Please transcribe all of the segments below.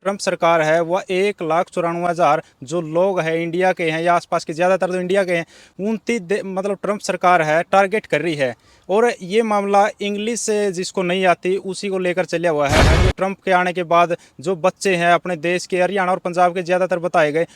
Trump सरकार है वह 1,94,000 जो लोग हैं इंडिया के हैं या आसपास के ज़्यादातर तो इंडिया के हैं 29 मतलब ट्रंप सरकार है टारगेट कर रही है। और ये मामला इंग्लिश से जिसको नहीं आती उसी को लेकर चला हुआ है। जो ट्रंप के आने के बाद जो बच्चे हैं अपने देश के हरियाणा और पंजाब के ज़्यादातर बताए गए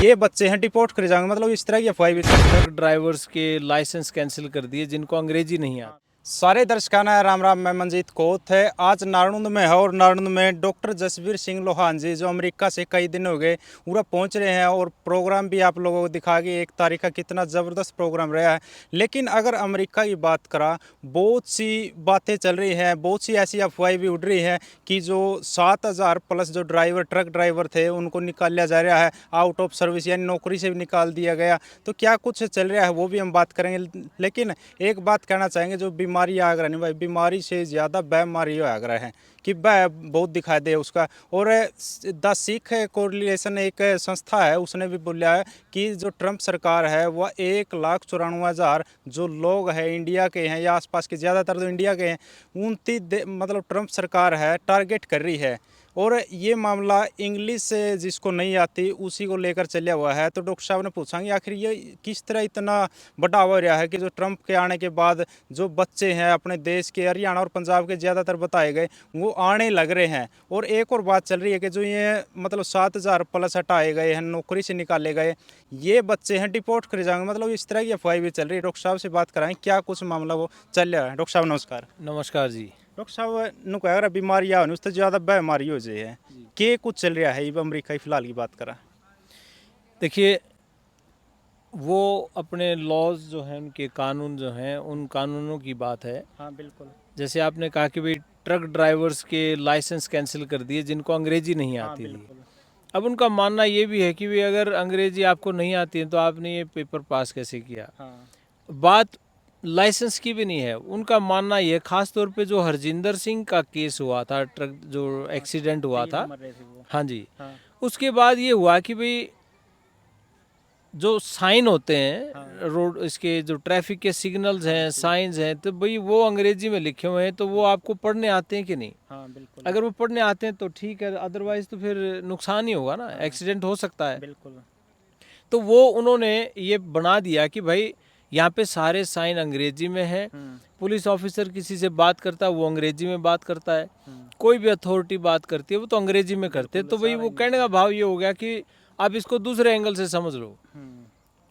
ये बच्चे हैं डिपोर्ट करे जाएंगे, मतलब इस तरह की अफवाह भी। ट्रक ड्राइवर्स के लाइसेंस कैंसिल कर दिए जिनको अंग्रेजी नहीं आती। सारे दर्शकाना है राम राम, मैं मंजीत कोत है। आज नारनूंद में है और नारनूंद में डॉक्टर जसवीर सिंह लोहान जी जो अमेरिका से कई दिन हो गए पूरा पहुंच रहे हैं और प्रोग्राम भी आप लोगों को दिखा के 1 तारीख का कितना ज़बरदस्त प्रोग्राम रहा है। लेकिन अगर अमेरिका की बात करा बहुत सी बातें चल रही हैं, बहुत सी ऐसी अफवाहें भी उड़ रही हैं कि जो 7,000 प्लस जो ड्राइवर ट्रक ड्राइवर थे उनको निकाला जा रहा है आउट ऑफ सर्विस, यानी नौकरी से भी निकाल दिया गया। तो क्या कुछ चल रहा है वो भी हम बात करेंगे। लेकिन एक बात कहना चाहेंगे, जो बीमारी आ रहा नहीं भाई, बीमारी से ज़्यादा बीमारी आ रहा है कि वह बहुत दिखाई दे उसका। और द सिख कोरिलेशन एक संस्था है उसने भी बोला है कि जो ट्रंप सरकार है वह 1,94,000 जो लोग हैं इंडिया के हैं या आसपास के ज़्यादातर तो इंडिया के हैं 29 मतलब ट्रंप सरकार है टारगेट कर रही है। और ये मामला इंग्लिश से जिसको नहीं आती उसी को लेकर चला हुआ है। तो डॉक्टर साहब ने पूछेंगे आखिर ये किस तरह इतना बड़ा हो रहा है कि जो ट्रंप के आने के बाद जो बच्चे हैं अपने देश के हरियाणा और पंजाब के ज़्यादातर बताए गए वो आने लग रहे हैं। और एक और बात चल रही है कि जो ये मतलब 7,000 प्लस हटाए गए हैं, नौकरी से निकाले गए ये बच्चे हैं डिपोर्ट करे जाएंगे, मतलब इस तरह की अफवाह भी चल रही है। डॉक्टर साहब से बात कराएं क्या कुछ मामला वो चल रहा है। डॉक्टर साहब नमस्कार। नमस्कार जी। डॉक्टर साहब नु कह रहा बीमारी आ उससे ज़्यादा बीमारी हो जाए है के कुछ चल रहा है ये अमेरिका की फिलहाल की बात करा। देखिए, वो अपने लॉज जो हैं उनके कानून जो हैं उन कानूनों की बात है। हाँ बिल्कुल। जैसे आपने कहा कि भाई ट्रक ड्राइवर्स के लाइसेंस कैंसिल कर दिए जिनको अंग्रेजी नहीं हाँ आती थी। बिल्कुल। अब उनका मानना ये भी है कि भाई अगर अंग्रेजी आपको नहीं आती है तो आपने ये पेपर पास कैसे किया। हाँ बात लाइसेंस की भी नहीं है। उनका मानना ये, खास तौर पे जो हरजिंदर सिंह का केस हुआ था, ट्रक जो एक्सीडेंट हुआ तीन था, मर रहे थे वो। हाँ जी, हाँ उसके बाद ये हुआ कि भाई जो साइन होते हाँ हैं रोड, इसके जो ट्रैफिक के सिग्नल्स हैं, साइंस हैं, तो भाई वो अंग्रेजी में लिखे हुए हैं, तो वो आपको पढ़ने आते हैं कि नहीं। हाँ बिल्कुल अगर वो पढ़ने आते हैं तो ठीक है, अदरवाइज तो फिर नुकसान ही होगा ना, एक्सीडेंट हो सकता है। बिल्कुल। तो वो उन्होंने ये बना दिया कि भाई यहाँ पे सारे साइन अंग्रेजी में है। पुलिस ऑफिसर किसी से बात करता है वो अंग्रेजी में बात करता है, कोई भी अथॉरिटी बात करती है वो तो अंग्रेजी में करते हैं। तो भाई वो कहने का भाव ये हो गया कि आप इसको दूसरे एंगल से समझ लो।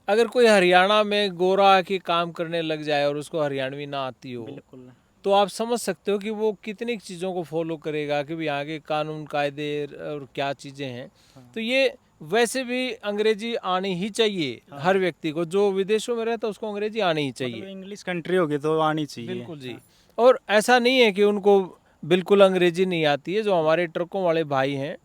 अगर कोई हरियाणा में गोरा आके काम करने लग जाए और उसको हरियाणवी ना आती हो, बिल्कुल। तो आप समझ सकते हो कि वो कितनी चीज़ों को फॉलो करेगा कि भी यहाँ के कानून कायदे और क्या चीज़ें हैं। तो ये वैसे भी अंग्रेजी आनी ही चाहिए हर व्यक्ति को, जो विदेशों में रहता है उसको अंग्रेजी आनी ही मतलब चाहिए। इंग्लिश कंट्री होगी तो आनी चाहिए। बिल्कुल जी। और ऐसा नहीं है कि उनको बिल्कुल अंग्रेजी नहीं आती है। जो हमारे ट्रकों वाले भाई हैं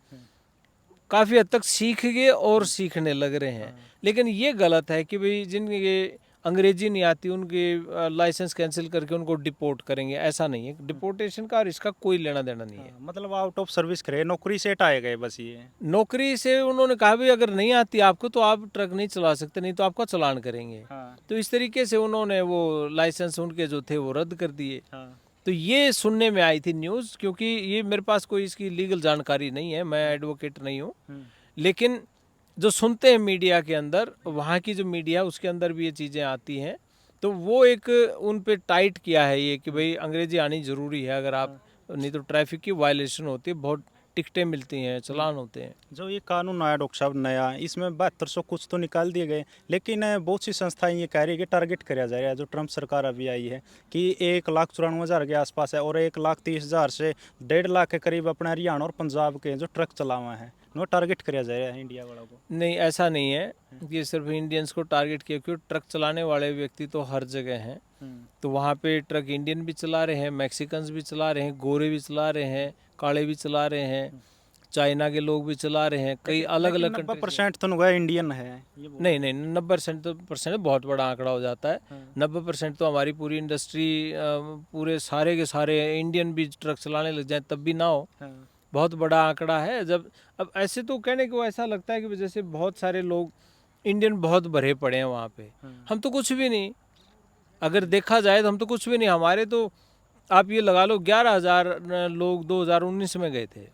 काफ़ी हद तक सीख गए और सीखने लग रहे हैं। लेकिन ये गलत है कि भाई जिनके अंग्रेजी नहीं आती उनके लाइसेंस कैंसिल करके उनको डिपोर्ट करेंगे, ऐसा नहीं है। डिपोर्टेशन का और इसका कोई लेना देना नहीं है। मतलब आउट ऑफ सर्विस करे, नौकरी से हटाए गए बस ये। नौकरी से उन्होंने कहा भी अगर नहीं आती आपको तो आप ट्रक नहीं चला सकते, नहीं तो आपका चालान करेंगे। हाँ तो इस तरीके से उन्होंने वो लाइसेंस उनके जो थे वो रद्द कर दिए। हाँ तो ये सुनने में आई थी न्यूज़, क्योंकि ये मेरे पास कोई इसकी लीगल जानकारी नहीं है, मैं एडवोकेट नहीं हूँ। लेकिन जो सुनते हैं मीडिया के अंदर, वहाँ की जो मीडिया उसके अंदर भी ये चीज़ें आती हैं, तो वो एक उन पे टाइट किया है ये कि भाई अंग्रेजी आनी ज़रूरी है। अगर आप नहीं तो ट्रैफिक की वायलेशन होती है, बहुत टिकटें मिलती हैं, चलान होते हैं। जो ये कानून आया डॉक्टर साहब नया, इसमें 7200 कुछ तो निकाल दिए गए। लेकिन बहुत सी संस्थाएं ये कह रही है कि टारगेट कराया जा रहा है। जो ट्रंप सरकार अभी आई है कि 1,94,000 के आसपास है और 1,30,000 से 1.5 लाख के करीब अपने हरियाणा और पंजाब के जो ट्रक चला हुआ है वो टारगेट कराया जा रहा है इंडिया वालों को। नहीं, ऐसा नहीं है कि सिर्फ इंडियंस को टारगेट किया, क्योंकि ट्रक चलाने वाले व्यक्ति तो हर जगह हैं। तो वहाँ पे ट्रक इंडियन भी चला रहे हैं, मैक्सिकन्स भी चला रहे हैं, गोरे भी चला रहे हैं, काले भी चला रहे हैं, चाइना के लोग भी चला रहे हैं, कई अलग अलग 90% तो नुआ इंडियन है नहीं नहीं, 90% तो बहुत बड़ा आंकड़ा हो जाता है। 90% तो हमारी पूरी इंडस्ट्री, पूरे सारे के सारे इंडियन भी ट्रक चलाने लग जाए तब भी ना हो। बहुत बड़ा आंकड़ा है। जब अब ऐसे तो कहने को ऐसा लगता है कि जैसे बहुत सारे लोग इंडियन बहुत भरे पड़े हैं वहाँ पे। हम तो कुछ भी नहीं, अगर देखा जाए तो हम तो कुछ भी नहीं। हमारे तो आप ये लगा लो 11,000 लोग 2019 में गए थे।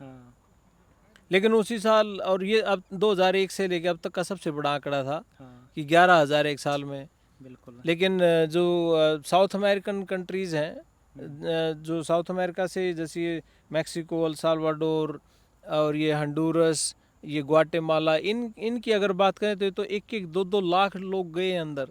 लेकिन उसी साल, और ये अब 2001 से लेके अब तक का सबसे बड़ा आंकड़ा था हाँ, कि 11,000 एक साल में। बिल्कुल। लेकिन जो साउथ अमेरिकन कंट्रीज़ हैं, जो साउथ अमेरिका से, जैसे ये मैक्सिको, अल साल्वाडोर और ये हंडूरस, ये ग्वाटेमाला, इनकी अगर बात करें तो 1-1, 2-2 लाख लोग गए अंदर।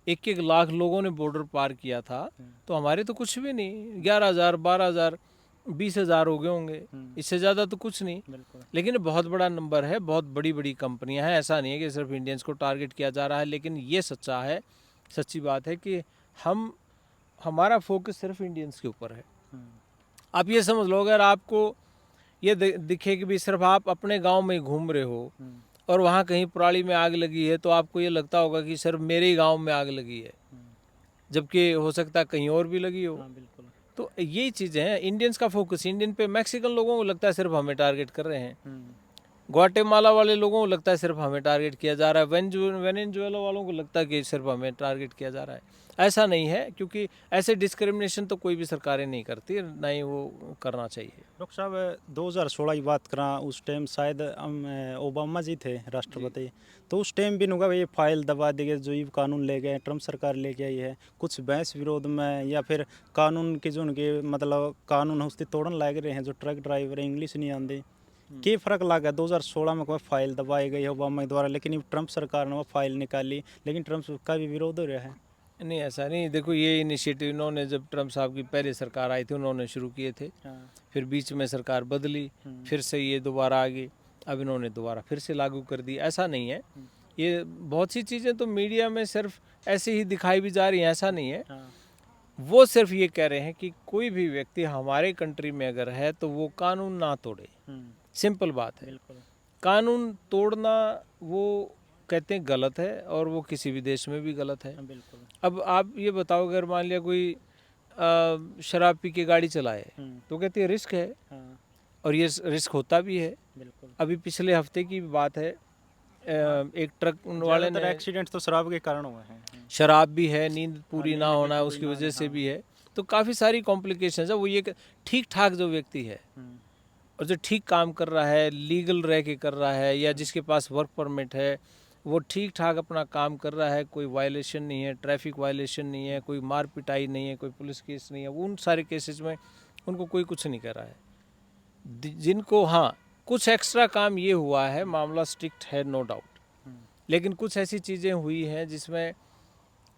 1-1 लाख लोगों ने बॉर्डर पार किया था। तो हमारे तो कुछ भी नहीं, 11,000, 12,000, 20,000 हो गए होंगे, इससे ज़्यादा तो कुछ नहीं। बिल्कुल। लेकिन बहुत बड़ा नंबर है, बहुत बड़ी बड़ी कंपनियां हैं। ऐसा नहीं है कि सिर्फ इंडियंस को टारगेट किया जा रहा है, लेकिन ये सच्ची बात है कि हमारा फोकस सिर्फ इंडियंस के ऊपर है। आप ये समझ लो, अगर आपको ये दिखे कि भी सिर्फ आप अपने गांव में घूम रहे हो और वहाँ कहीं पराली में आग लगी है, तो आपको ये लगता होगा कि सिर्फ मेरे ही गांव में आग लगी है, जबकि हो सकता है कहीं और भी लगी हो। बिल्कुल। तो यही चीज़ें हैं, इंडियंस का फोकस इंडियन पे। मैक्सिकन लोगों को लगता है सिर्फ हमें टारगेट कर रहे हैं, ग्वाटेमाला वाले लोगों को लगता है सिर्फ हमें टारगेट किया जा रहा है, वेनेजुएला वालों को लगता है कि सिर्फ हमें टारगेट किया जा रहा है। ऐसा नहीं है, क्योंकि ऐसे डिस्क्रिमिनेशन तो कोई भी सरकारें नहीं करती, ना ही वो करना चाहिए। डॉक्टर साहब, 2016 की बात करा, उस टाइम शायद ओबामा जी थे राष्ट्रपति, तो उस टाइम भी नुका ये फाइल दबा दी गई, जो ये कानून ले गए, ट्रम्प सरकार लेके आई है, कुछ बहस विरोध में, या फिर कानून के जो उनके मतलब कानून उसकी तोड़न लाग रहे हैं, जो ट्रक ड्राइवर है, इंग्लिश नहीं आती, क्या फ़र्क लगा? 2016 में कोई फाइल दबाई गई है ओबामा के द्वारा, लेकिन ट्रम्प सरकार ने वो फाइल निकाली, लेकिन ट्रम्प का भी विरोध हो रहा है। नहीं, ऐसा नहीं। देखो, ये इनिशिएटिव इन्होंने, जब ट्रम्प साहब की पहले सरकार आई थी, उन्होंने शुरू किए थे। फिर बीच में सरकार बदली, फिर से ये दोबारा आ गई, अब इन्होंने दोबारा फिर से लागू कर दी। ऐसा नहीं है, ये बहुत सी चीज़ें तो मीडिया में सिर्फ ऐसे ही दिखाई भी जा रही हैं, ऐसा नहीं है। वो सिर्फ ये कह रहे हैं कि कोई भी व्यक्ति हमारे कंट्री में अगर है तो वो कानून ना तोड़े। सिंपल बात है। बिल्कुल। कानून तोड़ना, वो कहते हैं गलत है, और वो किसी भी देश में भी गलत है। बिल्कुल। अब आप ये बताओ, अगर मान लिया कोई शराब पी के गाड़ी चलाए, तो कहते हैं रिस्क है, और ये रिस्क होता भी है। बिल्कुल। अभी पिछले हफ्ते की बात है, एक ट्रक वाले ने, एक्सीडेंट तो शराब के कारण हुए हैं। शराब भी है, नींद पूरी ना होना है उसकी वजह से भी है, तो काफ़ी सारी कॉम्प्लिकेशंस है। वो ये ठीक ठाक जो व्यक्ति है और जो ठीक काम कर रहा है, लीगल रह के कर रहा है, या जिसके पास वर्क परमिट है, वो ठीक ठाक अपना काम कर रहा है, कोई वायलेशन नहीं है, ट्रैफिक वायलेशन नहीं है, कोई मार पिटाई नहीं है, कोई पुलिस केस नहीं है, उन सारे केसेस में उनको कोई कुछ नहीं कर रहा है। जिनको हाँ कुछ एक्स्ट्रा काम ये हुआ है, मामला स्ट्रिक्ट है, नो डाउट, लेकिन कुछ ऐसी चीज़ें हुई हैं जिसमें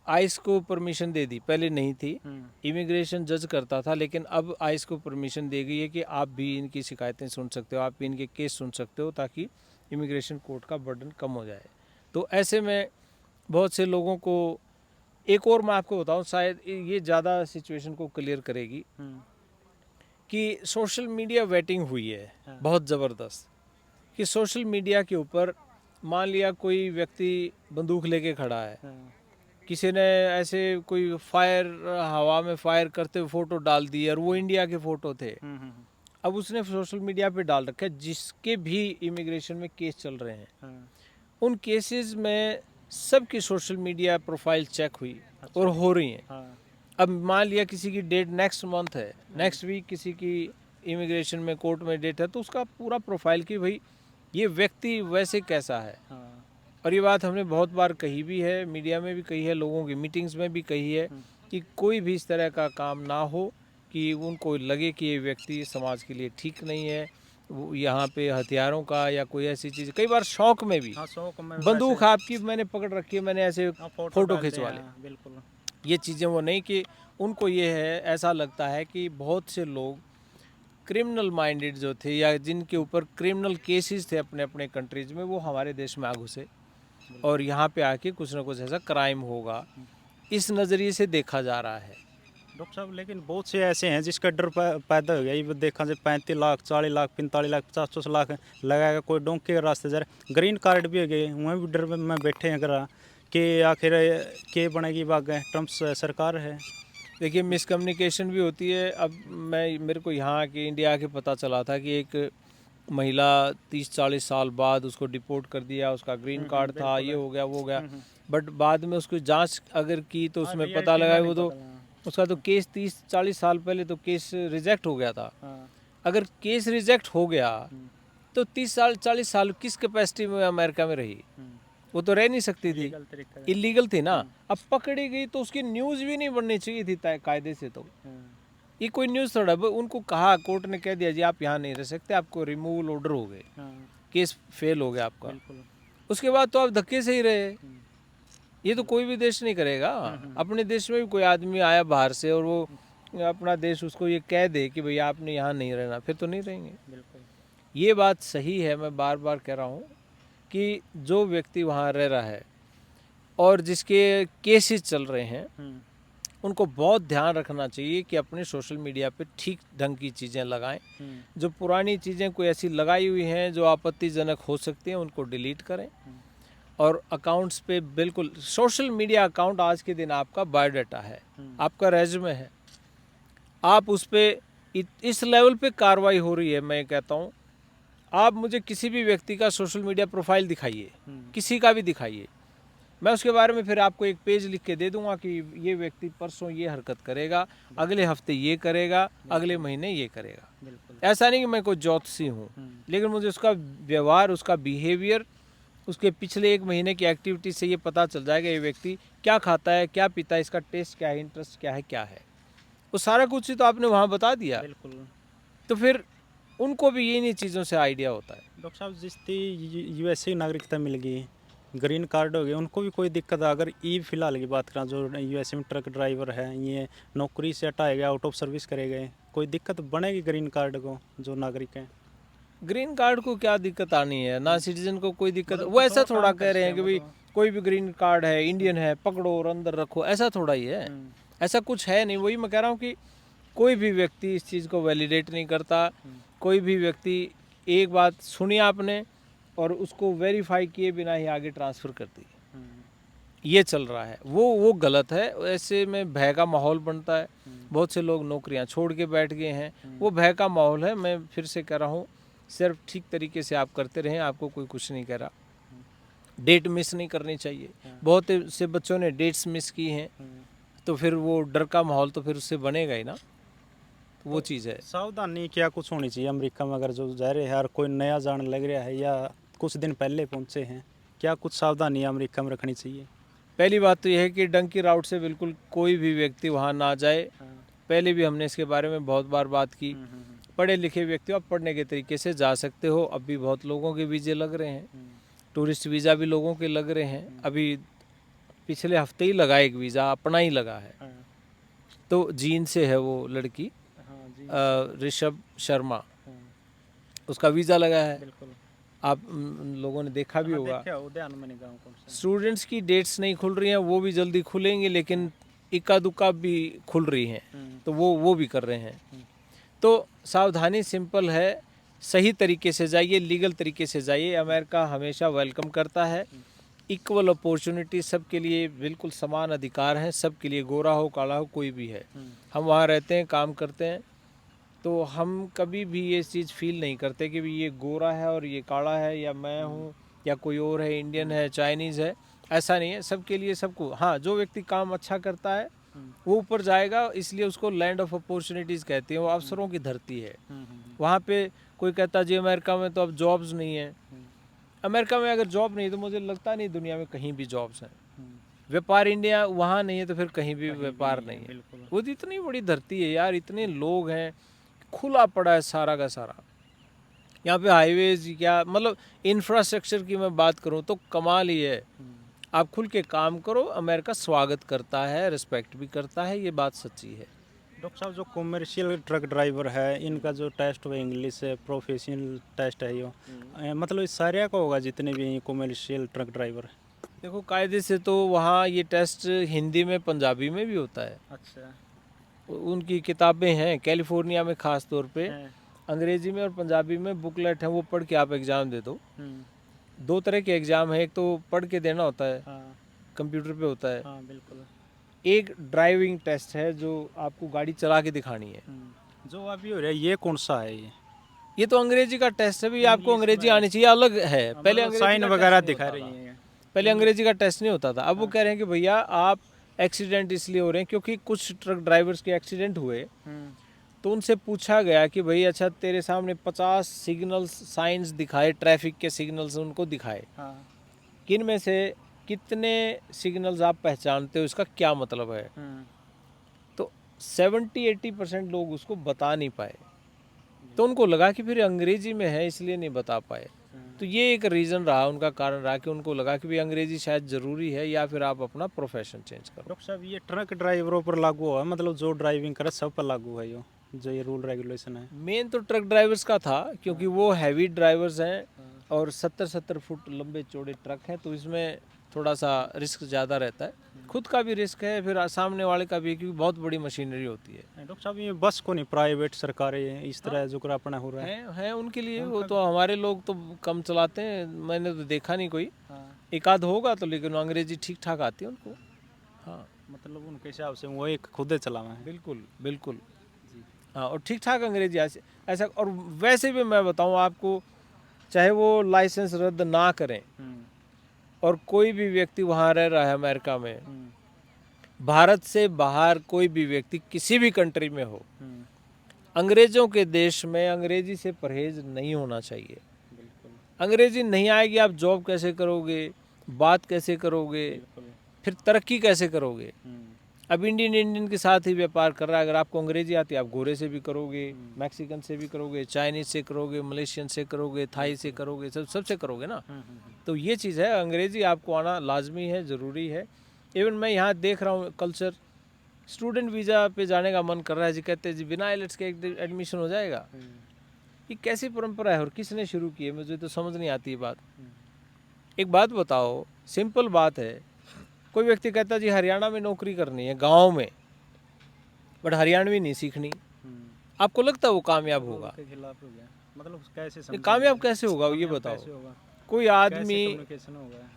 आइस को परमिशन दे दी, पहले नहीं थी, इमिग्रेशन जज करता था, लेकिन अब आइस को परमिशन दे गई है कि आप भी इनकी शिकायतें सुन सकते हो, आप भी इनके केस सुन सकते हो, ताकि इमिग्रेशन कोर्ट का बर्डन कम हो जाए। तो ऐसे में बहुत से लोगों को, एक और मैं आपको बताऊं, शायद ये ज़्यादा सिचुएशन को क्लियर करेगी, कि सोशल मीडिया वेटिंग हुई है बहुत ज़बरदस्त, कि सोशल मीडिया के ऊपर मान लिया कोई व्यक्ति बंदूक लेके खड़ा है, किसी ने ऐसे कोई फायर, हवा में फायर करते हुए फ़ोटो डाल दी, और वो इंडिया के फ़ोटो थे। अब उसने सोशल मीडिया पे डाल रखा है, जिसके भी इमिग्रेशन में केस चल रहे हैं, उन केसेस में सबकी सोशल मीडिया प्रोफाइल चेक हुई और हो रही हैं। अब मान लिया किसी की डेट नेक्स्ट मंथ है, नेक्स्ट वीक किसी की इमिग्रेशन में कोर्ट में डेट है, तो उसका पूरा प्रोफाइल कि भाई ये व्यक्ति वैसे कैसा है। और ये बात हमने बहुत बार कही भी है, मीडिया में भी कही है, लोगों की मीटिंग्स में भी कही है, कि कोई भी इस तरह का काम ना हो कि उनको लगे कि ये व्यक्ति समाज के लिए ठीक नहीं है। वो यहाँ पे हथियारों का या कोई ऐसी चीज़, कई बार शौक में भी, बंदूक आपकी मैंने पकड़ रखी है, मैंने ऐसे फ़ोटो खिंचवा ले, बिल्कुल, ये चीज़ें वो नहीं, कि उनको ये है, ऐसा लगता है कि बहुत से लोग क्रिमिनल माइंडेड जो थे, या जिनके ऊपर क्रिमिनल केसेस थे अपने अपने कंट्रीज में, वो हमारे देश में आ घुसे और यहाँ पे आके कुछ ना कुछ ऐसा क्राइम होगा, इस नज़रिए से देखा जा रहा है। डॉक्टर साहब, लेकिन बहुत से ऐसे हैं जिसका डर पैदा हो गया। ये देखा जाए 35 लाख, 40 लाख, 45 लाख, 50 लाख लगाएगा, कोई डोंके के रास्ते जा रहे, ग्रीन कार्ड भी हो गए, वहाँ भी डर में बैठे हैं करा कि आखिर के बनेगी बाग ट्रम्प सरकार है। देखिए, मिसकम्युनिकेशन भी होती है। अब मेरे को यहाँ के इंडिया के पता चला था कि एक महिला 30-40 साल बाद उसको डिपोर्ट कर दिया, उसका ग्रीन कार्ड था, ये हो गया वो हो गया, बट बाद में उसको जांच अगर की तो उसमें पता लगा वो तो उसका तो केस 30-40 साल पहले तो केस रिजेक्ट हो गया था। अगर केस रिजेक्ट हो गया तो 30 साल 40 साल किस कैपेसिटी में अमेरिका में रही? वो तो रह नहीं सकती थी, इलीगल थी ना। अब पकड़ी गई तो उसकी न्यूज़ भी नहीं बननी चाहिए थी कायदे से। तो ये कोई न्यूज़ थोड़ा, उनको कहा, कोर्ट ने कह दिया जी आप यहाँ नहीं रह सकते, आपको रिमूवल ऑर्डर हो गए, केस फेल हो गया आपका। उसके बाद तो आप धक्के से ही रहे। ये तो कोई भी देश नहीं करेगा। अपने देश में भी कोई आदमी आया बाहर से और वो अपना देश उसको ये कह दे कि भैया आपने यहाँ नहीं रहना, फिर तो नहीं रहेंगे। ये बात सही है, मैं बार बार कह रहा हूँ कि जो व्यक्ति वहाँ रह रहा है और जिसके केसेस चल रहे हैं, उनको बहुत ध्यान रखना चाहिए कि अपने सोशल मीडिया पे ठीक ढंग की चीज़ें लगाएं। जो पुरानी चीज़ें कोई ऐसी लगाई हुई हैं जो आपत्तिजनक हो सकती हैं, उनको डिलीट करें। और अकाउंट्स पे बिल्कुल, सोशल मीडिया अकाउंट आज के दिन आपका बायोडाटा है, आपका रेज्यूमे है। आप उस पर इस लेवल पे कार्रवाई हो रही है, मैं कहता हूँ आप मुझे किसी भी व्यक्ति का सोशल मीडिया प्रोफाइल दिखाइए, किसी का भी दिखाइए, मैं उसके बारे में फिर आपको एक पेज लिख के दे दूंगा कि ये व्यक्ति परसों ये हरकत करेगा, अगले हफ्ते ये करेगा, अगले महीने ये करेगा। ऐसा नहीं कि मैं कोई ज्योतिषी हूँ, लेकिन मुझे उसका व्यवहार, उसका बिहेवियर, उसके पिछले 1 महीने की एक्टिविटी से ये पता चल जाएगा ये व्यक्ति क्या खाता है, क्या पीता है, इसका टेस्ट क्या है, इंटरेस्ट क्या है। वो सारा कुछ ही तो आपने वहाँ बता दिया। तो फिर उनको भी इन्हीं चीज़ों से आइडिया होता है। डॉक्टर साहब, जिसकी यूएसए नागरिकता मिल गई, ग्रीन कार्ड हो गया, उनको भी कोई दिक्कत है? अगर फिलहाल की बात करें, जो यूएसए में ट्रक ड्राइवर है, ये नौकरी से हटाए गए, आउट ऑफ सर्विस करे गए, कोई दिक्कत बनेगी ग्रीन कार्ड को जो नागरिक हैं? ग्रीन कार्ड को क्या दिक्कत आनी है? ना सिटीजन को कोई दिक्कत। वो ऐसा थोड़ा कह रहे हैं कि भाई कोई भी ग्रीन कार्ड है, इंडियन है, पकड़ो और अंदर रखो, ऐसा थोड़ा ही है। ऐसा कुछ है नहीं। वही मैं कह रहा हूँ कि कोई भी व्यक्ति इस चीज़ को वैलिडेट नहीं करता। कोई भी व्यक्ति, एक बात सुनी आपने और उसको वेरीफाई किए बिना ही आगे ट्रांसफ़र कर दी, ये चल रहा है, वो गलत है। ऐसे में भय का माहौल बनता है। बहुत से लोग नौकरियां छोड़ के बैठ गए हैं, वो भय का माहौल है। मैं फिर से कह रहा हूँ, सिर्फ ठीक तरीके से आप करते रहें, आपको कोई कुछ नहीं कह रहा। डेट मिस नहीं करनी चाहिए। बहुत से बच्चों ने डेट्स मिस की हैं, तो फिर वो डर का माहौल तो फिर उससे बनेगा ही ना। वो चीज़ है। सावधानी क्या कुछ होनी चाहिए अमेरिका में? अगर जो जा रहे हैं और कोई नया जाने लग रहा है या कुछ दिन पहले पहुंचे हैं, क्या कुछ सावधानी अमेरिका में रखनी चाहिए? पहली बात तो यह है कि डंकी राउट से बिल्कुल कोई भी व्यक्ति वहाँ ना जाए। पहले भी हमने इसके बारे में बहुत बार बात की। पढ़े लिखे व्यक्ति आप पढ़ने के तरीके से जा सकते हो। अब भी बहुत लोगों के वीज़े लग रहे हैं, टूरिस्ट वीज़ा भी लोगों के लग रहे हैं। अभी पिछले हफ्ते ही लगा एक वीज़ा, अपना ही लगा है। तो जीन से है वो लड़की, ऋषभ शर्मा, उसका वीज़ा लगा है। आप लोगों ने देखा भी होगा। स्टूडेंट्स की डेट्स नहीं खुल रही हैं, वो भी जल्दी खुलेंगी, लेकिन इक्का दुक्का भी खुल रही हैं, तो वो भी कर रहे हैं। तो सावधानी सिंपल है, सही तरीके से जाइए, लीगल तरीके से जाइए। अमेरिका हमेशा वेलकम करता है। इक्वल अपॉर्चुनिटी सबके लिए, बिल्कुल समान अधिकार हैं सबके लिए, गोरा हो काला हो कोई भी है। हम वहाँ रहते हैं, काम करते हैं, तो हम कभी भी ये चीज़ फील नहीं करते कि ये गोरा है और ये काला है, या मैं हूँ या कोई और है, इंडियन है, चाइनीज़ है। ऐसा नहीं है, सबके लिए सबको। हाँ, जो व्यक्ति काम अच्छा करता है वो ऊपर जाएगा, इसलिए उसको लैंड ऑफ अपॉर्चुनिटीज़ कहते हैं। वो अवसरों की धरती है। वहाँ पे कोई कहता जी अमेरिका में तो अब जॉब्स नहीं है। अमेरिका में अगर जॉब नहीं तो मुझे लगता नहीं दुनिया में कहीं भी जॉब्स हैं। व्यापार इंडिया वहाँ नहीं है तो फिर कहीं भी व्यापार नहीं है। वो तो इतनी बड़ी धरती है यार, इतने लोग हैं, खुला पड़ा है सारा का सारा। यहाँ पे हाईवेज, क्या मतलब इंफ्रास्ट्रक्चर की मैं बात करूँ तो कमाल ही है। आप खुल के काम करो, अमेरिका स्वागत करता है, रिस्पेक्ट भी करता है, ये बात सच्ची है। डॉक्टर साहब, जो कॉमर्शियल ट्रक ड्राइवर है, इनका जो टेस्ट हुआ इंग्लिश है, प्रोफेशनल टेस्ट है, ये मतलब इस सारे का होगा जितने भी कॉमर्शियल ट्रक ड्राइवर है? देखो, कायदे से तो वहाँ ये टेस्ट हिंदी में, पंजाबी में भी होता है। अच्छा। उनकी किताबें हैं, कैलिफोर्निया में ख़ास तौर पे अंग्रेजी में और पंजाबी में बुकलेट हैं, वो पढ़ के आप एग्ज़ाम दे दो। 2 तरह के एग्ज़ाम है, एक तो पढ़ के देना होता है, कंप्यूटर पे होता है। बिल्कुल। एक ड्राइविंग टेस्ट है जो आपको गाड़ी चला के दिखानी है। जो अभी हो रहा है ये कौन सा है? ये तो अंग्रेजी का टेस्ट है भी, आपको अंग्रेजी आनी चाहिए, अलग है। पहले साइन वगैरह दिखा रही है, पहले अंग्रेजी का टेस्ट नहीं होता था। अब वो कह रहे हैं कि भैया आप एक्सीडेंट इसलिए हो रहे हैं क्योंकि कुछ ट्रक ड्राइवर्स के एक्सीडेंट हुए तो उनसे पूछा गया कि भाई अच्छा तेरे सामने 50 सिग्नल्स साइंस दिखाए, ट्रैफिक के सिग्नल्स उनको दिखाए, हाँ। किन में से कितने सिग्नल्स आप पहचानते हो, इसका क्या मतलब है? तो 70-80% लोग उसको बता नहीं पाए। तो उनको लगा कि फिर अंग्रेजी में है इसलिए नहीं बता पाए। तो ये एक रीज़न रहा, उनका कारण रहा कि उनको लगा कि भाई अंग्रेजी शायद ज़रूरी है या फिर आप अपना प्रोफेशन चेंज करो। डॉक्टर साहब ये ट्रक ड्राइवरों पर लागू हुआ है, मतलब जो ड्राइविंग करे सब पर लागू है जो ये रूल रेगुलेशन है? मेन तो ट्रक ड्राइवर्स का था, क्योंकि वो हैवी ड्राइवर्स हैं और 70-70 फुट लंबे चौड़े ट्रक हैं, तो इसमें थोड़ा सा रिस्क ज़्यादा रहता है। खुद का भी रिस्क है, फिर सामने वाले का भी, क्योंकि बहुत बड़ी मशीनरी होती है। डॉक्टर साहब ये बस को नहीं, प्राइवेट सरकारें इस तरह जो अपना हो रहा है? हैं उनके लिए, वो तो हमारे लोग तो कम चलाते हैं, मैंने तो देखा नहीं कोई, एक आध होगा तो, लेकिन अंग्रेजी ठीक ठाक आती है उनको। हाँ, मतलब उनके हिसाब से वो एक खुद चलावा है। बिल्कुल बिल्कुल। हाँ, और ठीक ठाक अंग्रेजी ऐसा। और वैसे भी मैं बताऊँ आपको, चाहे वो लाइसेंस रद्द ना करें और कोई भी व्यक्ति वहाँ रह रहा है अमेरिका में, भारत से बाहर कोई भी व्यक्ति किसी भी कंट्री में हो, अंग्रेजों के देश में अंग्रेजी से परहेज नहीं होना चाहिए। अंग्रेजी नहीं आएगी, आप जॉब कैसे करोगे, बात कैसे करोगे, फिर तरक्की कैसे करोगे? अब इंडियन के साथ ही व्यापार कर रहा है, अगर आपको अंग्रेजी आती है आप गोरे से भी करोगे, मैक्सिकन से भी करोगे, चाइनीज से करोगे, मलेशियन से करोगे, थाई से करोगे, सबसे करोगे ना। तो ये चीज़ है, अंग्रेजी आपको आना लाजमी है, ज़रूरी है। इवन मैं यहाँ देख रहा हूँ कल्चर, स्टूडेंट वीज़ा पे जाने का मन कर रहा है जी, कहते हैं जी बिना आइलेट्स के एडमिशन हो जाएगा। ये कैसी परंपरा है और किसने शुरू की है, मुझे तो समझ नहीं आती ये बात। एक बात बताओ, सिंपल बात है, कोई व्यक्ति कहता है जी हरियाणा में नौकरी करनी है गांव में, बट हरियाणवी नहीं सीखनी, आपको लगता है वो कामयाब होगा? के खिलाफ हो गया, मतलब कैसे ये कामयाब कैसे होगा ये बताओ? कोई आदमी कम्युनिकेशन होगा?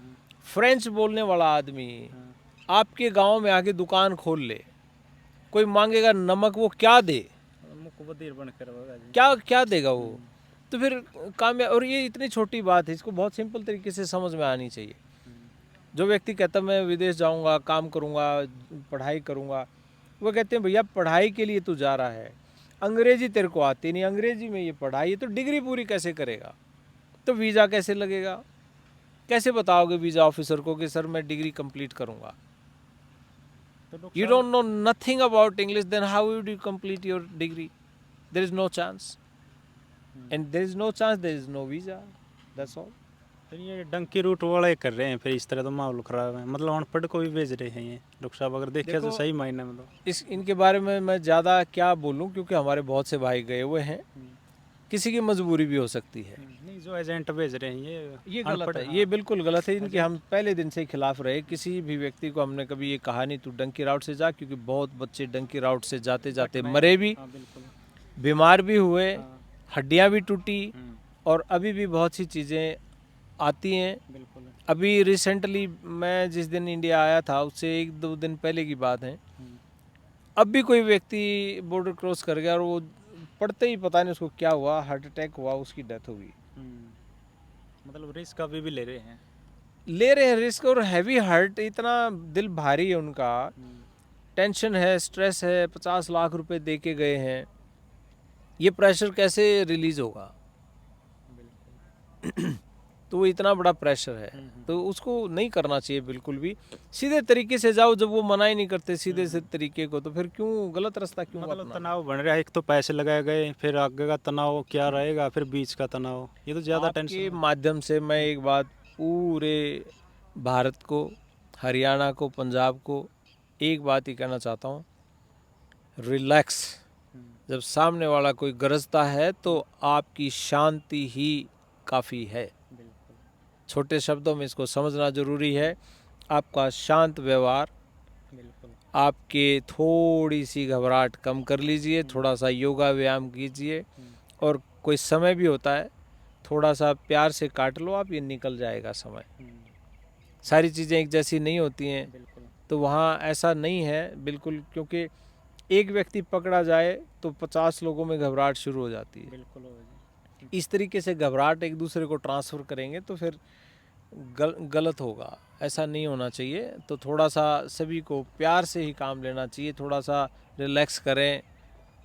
फ्रेंच बोलने वाला आदमी आपके गांव में आके दुकान खोल ले, कोई मांगेगा नमक, वो क्या दे? क्या क्या देगा वो? तो फिर कामयाब। और ये इतनी छोटी बात है, इसको बहुत सिंपल तरीके से समझ में आनी चाहिए। जो व्यक्ति कहता मैं विदेश जाऊंगा, काम करूंगा, पढ़ाई करूंगा, वो कहते हैं भैया पढ़ाई के लिए तू जा रहा है, अंग्रेजी तेरे को आती नहीं, अंग्रेजी में ये पढ़ाई है तो डिग्री पूरी कैसे करेगा? तो वीज़ा कैसे लगेगा? कैसे बताओगे वीज़ा ऑफिसर को कि सर मैं डिग्री कंप्लीट करूंगा? You don't know nothing about English, then how would you complete your degree? There is no chance. And there is no chance, there is no visa. That's all. फिर ये Dunki root वाले कर रहे हैं, फिर इस तरह तो माहौल खराब है, मतलब अनपढ़ को भी भेज रहे हैं ये डॉक्टर साहब, अगर देखे तो सही मायने में। तो इनके बारे में मैं ज़्यादा क्या बोलूँ, क्योंकि हमारे बहुत से भाई गए हुए हैं, किसी की मजबूरी भी हो सकती है। नहीं, जो एजेंट भेज रहे हैं ये गलत है, ये बिल्कुल गलत है। इनके हम पहले दिन से खिलाफ रहे। किसी भी व्यक्ति को हमने कभी ये कहा नहीं तू डंकी राउट से जा, क्योंकि बहुत बच्चे डंकी राउट से जाते जाते मरे भी, बीमार भी हुए, हड्डियां भी टूटी, और अभी भी बहुत सी चीज़ें आती हैं। अभी रिसेंटली मैं जिस दिन इंडिया आया था उससे 1-2 दिन पहले की बात है, अब भी कोई व्यक्ति बॉर्डर क्रॉस कर गया और वो पढ़ते ही पता नहीं उसको क्या हुआ, हार्ट अटैक हुआ, उसकी डेथ हो गई। मतलब रिस्क अभी भी ले रहे हैं रिस्क, और हैवी हार्ट, इतना दिल भारी है उनका, टेंशन है, स्ट्रेस है, 50 लाख रुपए दे के गए हैं, ये प्रेशर कैसे रिलीज होगा? तो वो इतना बड़ा प्रेशर है, तो उसको नहीं करना चाहिए बिल्कुल भी। सीधे तरीके से जाओ, जब वो मना ही नहीं करते सीधे से तरीके को, तो फिर क्यों गलत रास्ता क्यों मतलब तनाव बन रहा है, एक तो पैसे लगाए गए, फिर आगे का तनाव क्या रहेगा, फिर बीच का तनाव, ये तो ज़्यादा टेंशन। के माध्यम से मैं एक बात पूरे भारत को, हरियाणा को, पंजाब को एक बात ही कहना चाहता हूँ, रिलैक्स। जब सामने वाला कोई गरजता है तो आपकी शांति ही काफ़ी है। छोटे शब्दों में इसको समझना जरूरी है। आपका शांत व्यवहार, आपके थोड़ी सी घबराहट कम कर लीजिए, थोड़ा सा योगा व्यायाम कीजिए, और कोई समय भी होता है थोड़ा सा प्यार से काट लो आप, ये निकल जाएगा समय। सारी चीज़ें एक जैसी नहीं होती हैं, तो वहाँ ऐसा नहीं है बिल्कुल, क्योंकि एक व्यक्ति पकड़ा जाए तो 50 लोगों में घबराहट शुरू हो जाती है। इस तरीके से घबराहट एक दूसरे को ट्रांसफ़र करेंगे तो फिर गलत होगा, ऐसा नहीं होना चाहिए। तो थोड़ा सा सभी को प्यार से ही काम लेना चाहिए, थोड़ा सा रिलैक्स करें,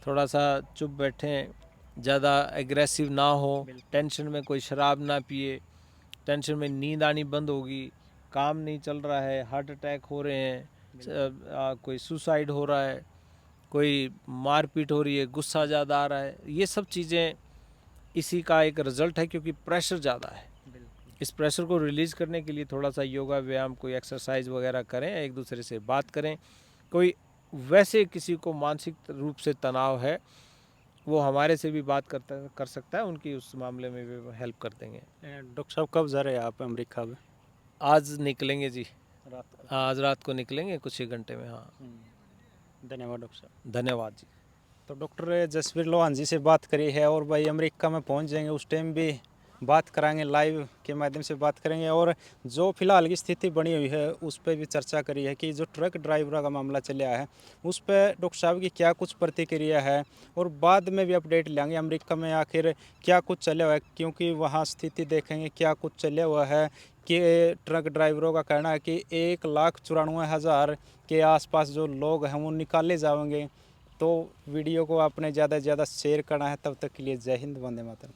थोड़ा सा चुप बैठें, ज़्यादा एग्रेसिव ना हो, टेंशन में कोई शराब ना पिए, टेंशन में नींद आनी बंद होगी, काम नहीं चल रहा है, हार्ट अटैक हो रहे हैं, कोई सुसाइड हो रहा है, कोई मारपीट हो रही है, गुस्सा ज़्यादा आ रहा है, ये सब चीज़ें इसी का एक रिजल्ट है, क्योंकि प्रेशर ज़्यादा है। इस प्रेशर को रिलीज़ करने के लिए थोड़ा सा योगा व्यायाम, कोई एक्सरसाइज वगैरह करें, एक दूसरे से बात करें। कोई वैसे किसी को मानसिक रूप से तनाव है, वो हमारे से भी बात कर सकता है, उनकी उस मामले में भी हेल्प कर देंगे। डॉक्टर साहब कब जा रहे हैं आप अमेरिका में? आज निकलेंगे जी, रात को। आज रात को निकलेंगे कुछ ही घंटे में। हाँ, धन्यवाद डॉक्टर साहब। धन्यवाद जी। तो डॉक्टर जसवीर लोहान जी से बात करी है और भाई अमेरिका में पहुंच जाएंगे, उस टाइम भी बात कराएंगे, लाइव के माध्यम से बात करेंगे और जो फिलहाल की स्थिति बनी हुई है उस पर भी चर्चा करी है कि जो ट्रक ड्राइवर का मामला चला है उस पर डॉक्टर साहब की क्या कुछ प्रतिक्रिया है, और बाद में भी अपडेट लेंगे अमेरिका में आखिर क्या कुछ चला हुआ है, क्योंकि वहाँ स्थिति देखेंगे क्या कुछ चला हुआ है। कि ट्रक ड्राइवरों का कहना है कि 1,94,000 के आसपास जो लोग हैं वो निकाले जाएंगे। तो वीडियो को आपने ज़्यादा से ज़्यादा शेयर करना है। तब तक के लिए जय हिंद, वंदे मातरम।